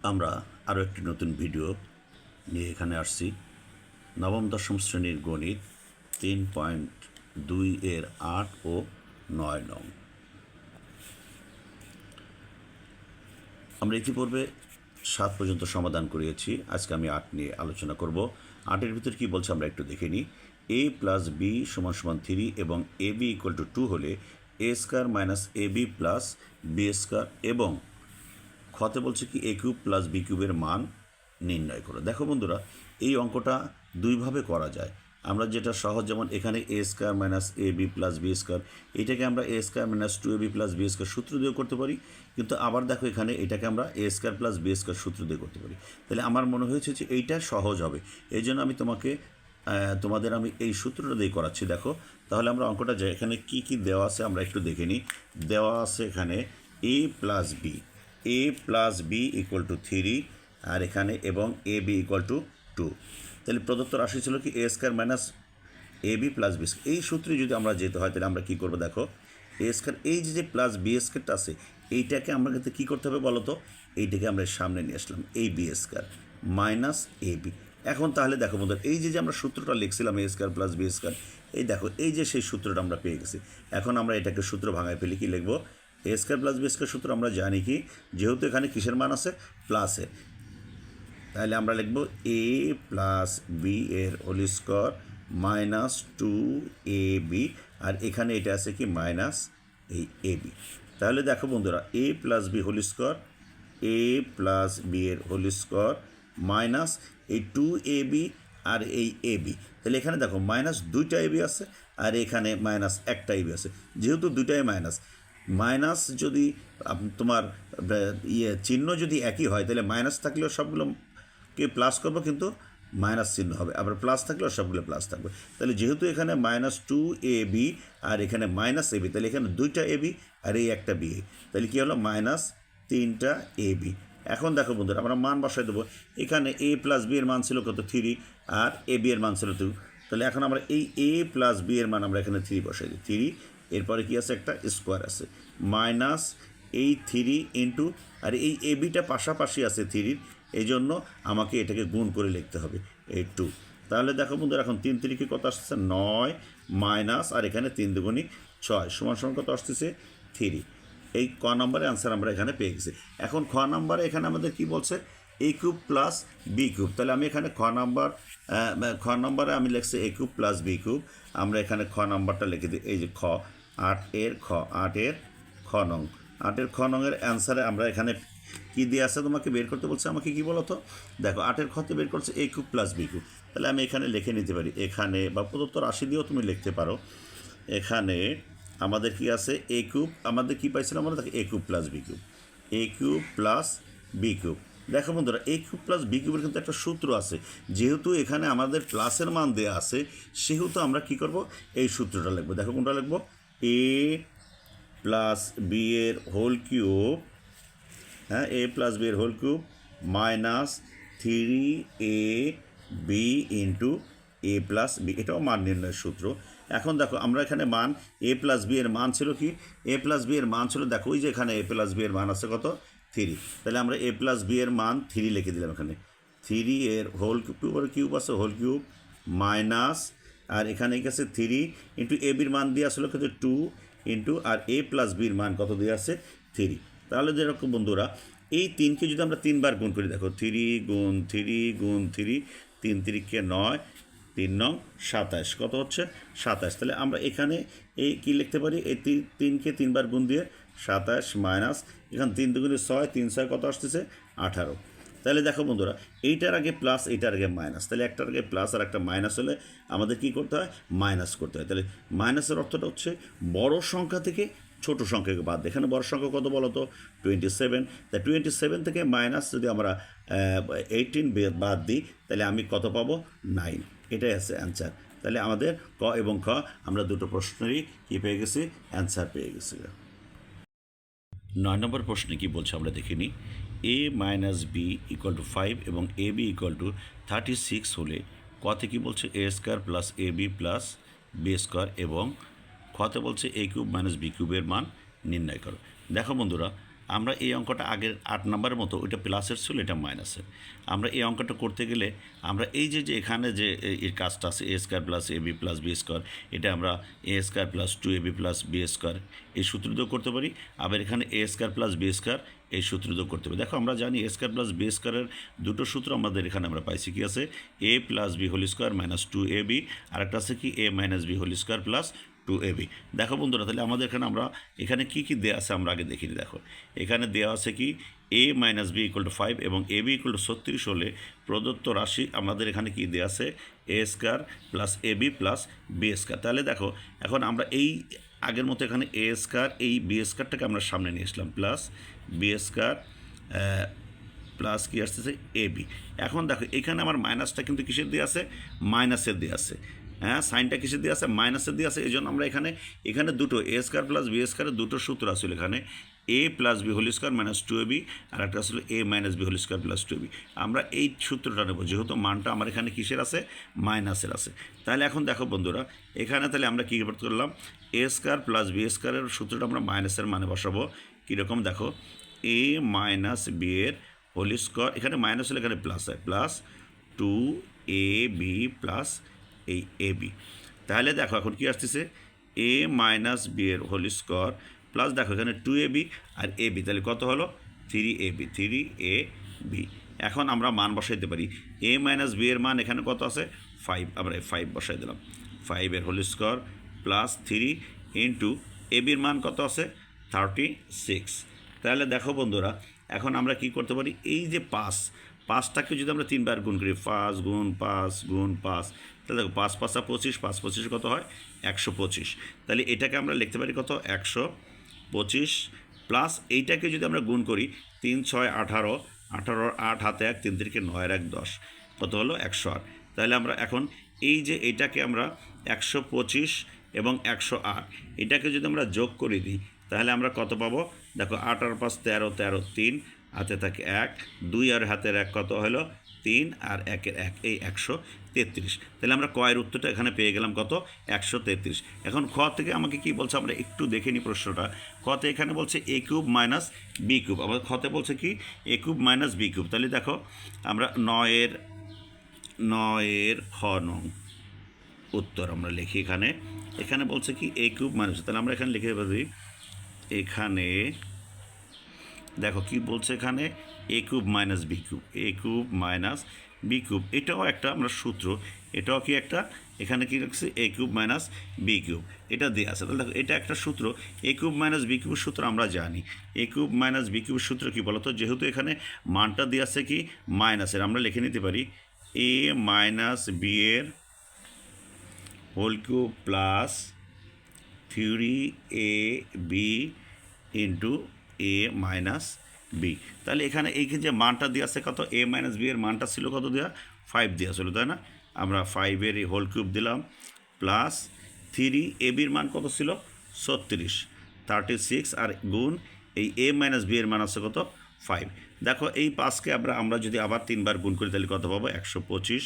আমরা আরও একটি নতুন ভিডিও নিয়ে এখানে আসছি। নবম দশম শ্রেণীর গণিত 3.2 এর 8 ও 9 নং। আমরা ইতিপূর্বে 7 পর্যন্ত সমাধান করিয়েছি। আজকে আমি 8 নিয়ে আলোচনা করব। 8-এর ভিতর কী বলছে আমরা একটু দেখে নিই। a প্লাস বি সমান সমান 3 এবং এ বি ইকুয়াল টু 2 হলে এ square minus A B plus B square এবং খতে বলছে কি এ কিউব প্লাস বি কিউবের মান নির্ণয় করো। দেখো বন্ধুরা, এই অঙ্কটা দুইভাবে করা যায়। আমরা যেটা সহজ, যেমন এখানে A square minus A B plus B square, এটাকে আমরা A square minus 2ab plus B square সূত্র দিয়ে করতে পারি। কিন্তু আবার দেখো, এখানে এটাকে আমরা A square plus B square সূত্র দিয়ে করতে পারি। তাহলে আমার মনে হয়েছে যে এইটা সহজ হবে, এই জন্য আমি তোমাদের আমি এই সূত্রটা দিয়ে করাচ্ছি। দেখো, তাহলে আমরা অঙ্কটা যাই। এখানে কি কি দেওয়া আছে আমরা একটু দেখে নিই। দেওয়া আছে এখানে A plus B, A plus B equal to 3, আর এখানে এবং এ বি ইকুয়াল টু 2। তাহলে প্রদত্ত রাশি ছিল কি এ square minus A B plus B square. এই সূত্রে যদি আমরা যেতে হয় তাহলে আমরা কী করবো? দেখো, এ স্কোয়ার, এই যে প্লাস বি স্কোয়ারটা আছে, এইটাকে আমরা কিন্তু কী করতে হবে বলো তো? এইটাকে আমরা সামনে নিয়ে আসলাম, এই B square minus A B. এখন তাহলে দেখো বন্ধু, এই যে আমরা সূত্রটা লিখছিলাম এ স্কোয়ার প্লাস বি স্কোয়ার, এই দেখো, এই যে সেই সূত্রটা আমরা পেয়ে গেছি। এখন আমরা এটাকে সূত্র ভাঙায় ফেলি, কি লিখবো? এ স্কোয়ার প্লাস বি স্কোয়ার সূত্র আমরা জানি কি, যেহেতু এখানে কিসের মান আছে? প্লাসে, তাহলে আমরা লিখব এ প্লাস বি এর হোল স্কোয়ার মাইনাস 2ab, আর এখানে এটা আছে কি মাইনাস এই এ বি। তাহলে দেখো বন্ধুরা, এ প্লাস বি হোল স্কোয়ার, এ প্লাস বি এর হোল স্কোয়ার মাইনাস এই 2ab আর এই এ বি। তাহলে এখানে দেখো মাইনাস 2টা এবি আছে, আর এখানে মাইনাস 1টা এবি আছে। যেহেতু দুটাই মাইনাস, মাইনাস যদি তোমার চিহ্ন যদি একই হয়, তাহলে মাইনাস থাকলেও সবগুলোকে প্লাস করবো, কিন্তু মাইনাস চিহ্ন হবে। আবার প্লাস থাকলেও সবগুলো প্লাস থাকবে। তাহলে যেহেতু এখানে মাইনাস 2ab আর এখানে মাইনাস এবি, তাহলে এখানে 2টা এবি আর এই একটা বি, তাহলে কী হলো? মাইনাস 3টা এবি। এখন দেখো বন্ধুরা, আমরা মান বসাই দেবো। এখানে এ প্লাস বি এর মান ছিল কত? 3, আর এ বি এর মান ছিল 2। তাহলে এখন আমরা এই এ প্লাস বি এর মান আমরা এখানে 3 বসাই দিই। 3, এরপরে কি আছে? একটা স্কোয়ার আছে, মাইনাস এই 3 ইন্টু, আর এই এ বিটা পাশাপাশি আছে 3-র, এই জন্য আমাকে এটাকে গুণ করে লিখতে হবে, এই 2। তাহলে দেখো বন্ধুরা, এখন 3 3 কত আসছে? 9, মাইনাস, আর এখানে 3 দুগুণী 6 সমান সমান কত আসতেছে? 3। এই ক নম্বরে অ্যান্সার আমরা এখানে পেয়ে গেছি। এখন খ নম্বরে এখানে আমাদের কি বলছে? এ কিউব প্লাস বি কিউব। তাহলে আমি এখানে খ নম্বরে আমি লিখছি এ কিউব প্লাস বি কিউব। আমরা এখানে খ নম্বরটা লিখে দিই, এই যে খ, 8-এর খ নং। 8-এর খ নংয়ের অ্যান্সারে আমরা এখানে কী দিয়ে আছে তোমাকে বের করতে বলছে। আমাকে কী বলো তো? দেখো, 8-এর খতে বের করছে এ কিউব প্লাস বি কিউব। তাহলে আমি এখানে লিখে নিতে পারি, এখানে বা প্রদত্ত রাশি দিয়েও তুমি লিখতে পারো। এখানে আমাদের কি আছে? এ কিউব, আমাদের কী পাইছিলাম আমরা? দেখো, এ কিউব প্লাস বি কিউব, এ কিউব প্লাস বি কিউব। দেখো বন্ধুরা, এ কিউব প্লাস বি কিউবের কিন্তু একটা সূত্র আছে। যেহেতু এখানে আমাদের প্লাসের মান দেওয়া আছে, সেহেতু আমরা কি করব? এই সূত্রটা লিখবো। দেখো, কোনটা লিখবো? এ প্লাস বি এর হোল কিউব, হ্যাঁ, এ প্লাস বি এর whole cube minus 3ab into A plus B. এটাও মান নির্ণয়ের সূত্র। এখন দেখো, আমরা এখানে মান এ প্লাস বি এর মান ছিল কি? এ প্লাস বি এর মান ছিল, দেখো ওই যে এখানে এ প্লাস বি এর মান আছে কত? 3। তাহলে আমরা এ প্লাস বি এর মান 3 লিখে দিলাম এখানে। 3 এর হোল কিউব আছে, হোল কিউব মাইনাস, আর এখানে গেছে 3 ইন্টু এ বির মান দিয়ে আসলে কত? 2 ইন্টু, আর এ প্লাস বির মান কত দিয়ে আছে? 3। তাহলে যেরকম বন্ধুরা, এই 3কে যদি আমরা 3বার গুণ করি, দেখো 3 গুণ 3 গুণ 3, 3 3কে 9, 3 9 27, কত হচ্ছে? 27। তাহলে আমরা এখানে এই কী লিখতে পারি? এই 3কে 3বার গুণ দিয়ে 27 মাইনাস, এখানে 3 দুগুণে 6, 3 6 কত আসতেছে? 18। তাহলে দেখো বন্ধুরা, এইটার আগে প্লাস, এইটার আগে মাইনাস, তাহলে একটার আগে প্লাস আর একটা মাইনাস হলে আমাদের কী করতে হয়? মাইনাস করতে হয়। তাহলে মাইনাসের অর্থটা হচ্ছে বড় সংখ্যা থেকে ছোট সংখ্যাকে বাদ। এখানে বড় সংখ্যা কত বলো তো? 27। তাই 27 থেকে মাইনাস যদি আমরা 18 বাদ দিই, তাহলে আমি কত পাবো? 9। এটাই আছে অ্যান্সার। তাহলে আমাদের ক এবং খ আমরা দুটো প্রশ্নেরই কী পেয়ে গেছি? অ্যান্সার পেয়ে গেছি। 9 নম্বর প্রশ্নে কী বলছে আমরা দেখে নিই। এ মাইনাস বি ইকুয়াল টু 5 এবং এ বি ইকুয়াল টু 36 হলে কতে কী বলছে? এ square plus A B plus B square, এবং খতে বলছে এ কিউব মাইনাস বি কিউবের মান নির্ণয় করো। দেখো বন্ধুরা, আমরা এই অঙ্কটা আগের 8 নম্বরের মতো ওইটা প্লাসের ছিল, এটা মাইনাসের। আমরা এই অঙ্কটা করতে গেলে আমরা এই যে এখানে যে এর কাজটা আছে A square plus A B plus B square, এটা আমরা A square plus 2ab plus B square এই সূত্র দিয়েও করতে পারি। আবার এখানে A square plus B square এই সূত্র দিয়েও করতে পারি। দেখো আমরা জানি এ স্কোয়ার প্লাস বি স্কোয়ারের দুটো সূত্র আমাদের এখানে আমরা পাইছি কি আছে, A plus B whole square minus 2ab, আর একটা আছে কি A minus B whole square plus 2ab। দেখো বন্ধুরা, তাহলে আমাদের এখানে আমরা এখানে কী কী দেওয়া আছে আমরা আগে দেখিনি। দেখো এখানে দেওয়া আছে কি a minus b equal to 5 এবং এ বি ইকুয়াল টু 36 হলে প্রদত্ত রাশি আমাদের এখানে কি দেওয়া আছে, A square plus A B plus B square. তাহলে দেখো এখন আমরা এই আগের মতো এখানে এ স্কোয়ার এই বি স্কোয়ারটাকে আমরা সামনে নিয়ে আসলাম, প্লাস বি স্কোয়ার প্লাস কি আসতেছে এ বি। এখন দেখো এখানে আমার মাইনাসটা কিন্তু কিসের দিয়ে আছে, মাইনাসের দিয়ে আছে। হ্যাঁ, সাইনটা কিসের দিয়ে আছে, মাইনাসের দিয়ে আছে। এই জন্য আমরা এখানে দুটো এ স্কোয়ার প্লাস বি স্কোয়ারের দুটো সূত্র আসলে এখানে A plus B whole square minus 2ab, আর একটা আসলে A minus B whole square plus 2ab। আমরা এই সূত্রটা নেব যেহেতু মানটা আমার এখানে কিসের আছে, মাইনাসের আছে। তাহলে এখন দেখো বন্ধুরা, এখানে তাহলে আমরা কী করলাম, এ স্কোয়ার প্লাস বি স্কোয়ারের সূত্রটা আমরা মাইনাসের মানে বসাবো। কীরকম দেখো, এ মাইনাস বি এর হোল স্কোয়ার, এখানে মাইনাস হলে এখানে প্লাস হয়, প্লাস 2ab প্লাস এই এ বি। তাহলে দেখো এখন কী আসতেছে, এ মাইনাস বি এর হোল স্কোয়ার প্লাস দেখো এখানে 2ab আর এ বি, তাহলে কত হলো 3ab। এখন আমরা মান বসাইতে পারি, এ মাইনাস বি এর মান এখানে কত আছে 5, আমরা 5 বসাই দিলাম, 5 এর হোল স্কোয়ার প্লাস 3 ইন্টু এ বির মান কত আছে 36। তাহলে দেখো বন্ধুরা, এখন আমরা কি করতে পারি, এই যে 5টাকে যদি আমরা 3 বার গুণ করি, 5 গুণ 5 গুণ 5, তাহলে দেখো 5 5 25, 5 25 কত হয় 125। তাহলে এটাকে আমরা লিখতে পারি কত 125, প্লাস এইটাকে যদি আমরা গুণ করি 3 6 18, 18 8 হাতে 1, 3 3 9 1 10, কত হলো 108। তাহলে আমরা এখন এই যে এইটাকে আমরা 125 এবং 108 এটাকে যদি আমরা যোগ করে দিই তাহলে আমরা কত পাবো, দেখো 8 আর 5 13, 13 3 হাতে থাকে 1, 2 আর হাতের 1 কত হলো 3 আর 1 এর 1, এই 133। তাহলে আমরা কয়ের উত্তরটা এখানে পেয়ে গেলাম কত 133। এখন খ থেকে আমাকে কি বলছে আমরা একটু দেখে নিই প্রশ্নটা। খতে এখানে বলছে এ কিউব মাইনাস বি কিউব, আবার খতে বলছে কি এ কিউব মাইনাস বি কিউব। তাহলে দেখো আমরা 9 খ নং উত্তর আমরা লিখি এখানে বলছে কি এ কিউব মাইনাস, তাহলে আমরা এখানে লিখে পারি, এখানে দেখো কি বলছে, এখানে এ কিউব মাইনাস বি কিউব, এ কিউব মাইনাস বি কিউব, এটাও একটা আমরা সূত্র, এটাও কি একটা, এখানে কি রাখছে এ কিউব মাইনাস বি কিউব, এটা দিয়ে আছে। তাহলে দেখো এটা একটা সূত্র, এ কিউব মাইনাস বি কিউবের সূত্র আমরা জানি। এ কিউব মাইনাস বি কিউবের সূত্র কী বলতো, যেহেতু এখানে মানটা দিয়ে আছে কি মাইনাসের, আমরা লিখে নিতে পারি এ মাইনাস বি এর whole cube plus 3ab into A minus B. তাহলে এখানে এই যে মানটা দিয়ে আছে কত, এ মাইনাস বি এর মানটা ছিল কত দেওয়া 5 দেওয়া ছিল, তাই না? আমরা 5 এই হোল কিউব দিলাম প্লাস 3ab এর মান কত ছিল 36 আর গুণ এই এ মাইনাস বি এর মান আছে কত 5। দেখো এই 5কে আমরা যদি আবার 3 বার গুণ করি তাহলে কত পাবো 125,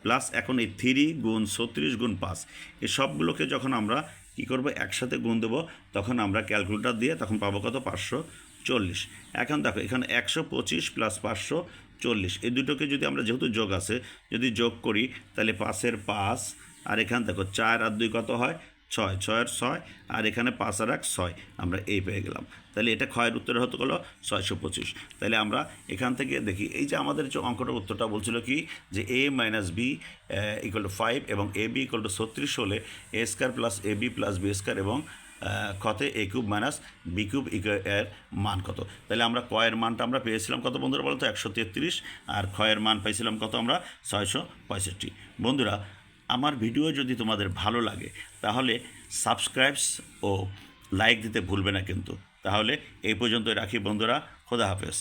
প্লাস এখন এই 3 গুণ 36 গুণ 5 এই সবগুলোকে যখন আমরা কী করবো একসাথে গুণ দেবো তখন আমরা ক্যালকুলেটর দিয়ে তখন পাবো কত 540। এখন দেখো এখানে 125 প্লাস 540 এই দুটোকে যদি আমরা যেহেতু যোগ আছে যদি যোগ করি তাহলে 5 এর 5 আর এখানে দেখো 4 আর 2 কত হয় 6, 6 এর 6 আর এখানে 5 আর 1 6, আমরা এই পেয়ে গেলাম। তাহলে এটা ক্ষয়ের উত্তর হতে হলো 625। তাহলে আমরা এখান থেকে দেখি এই যে আমাদের যে অঙ্কটার উত্তরটা বলছিল কি যে এ মাইনাস বি ইকুয়াল টু 5 এবং এ বি ইকুয়াল টু 36 হলে এ square plus A B plus B square এবং কতে এ কিউব মাইনাস বি কিউব এর মান কত। তাহলে আমরা কয়ের মানটা আমরা পেয়েছিলাম কত বন্ধুরা বলতো 133, আর ক্ষয়ের মান পাইছিলাম কত আমরা 665। বন্ধুরা আমার ভিডিও যদি তোমাদের ভালো লাগে তাহলে সাবস্ক্রাইবস ও লাইক দিতে ভুলবে না কিন্তু। তাহলে এই পর্যন্তই রাখি বন্ধুরা, খোদা হাফেজ।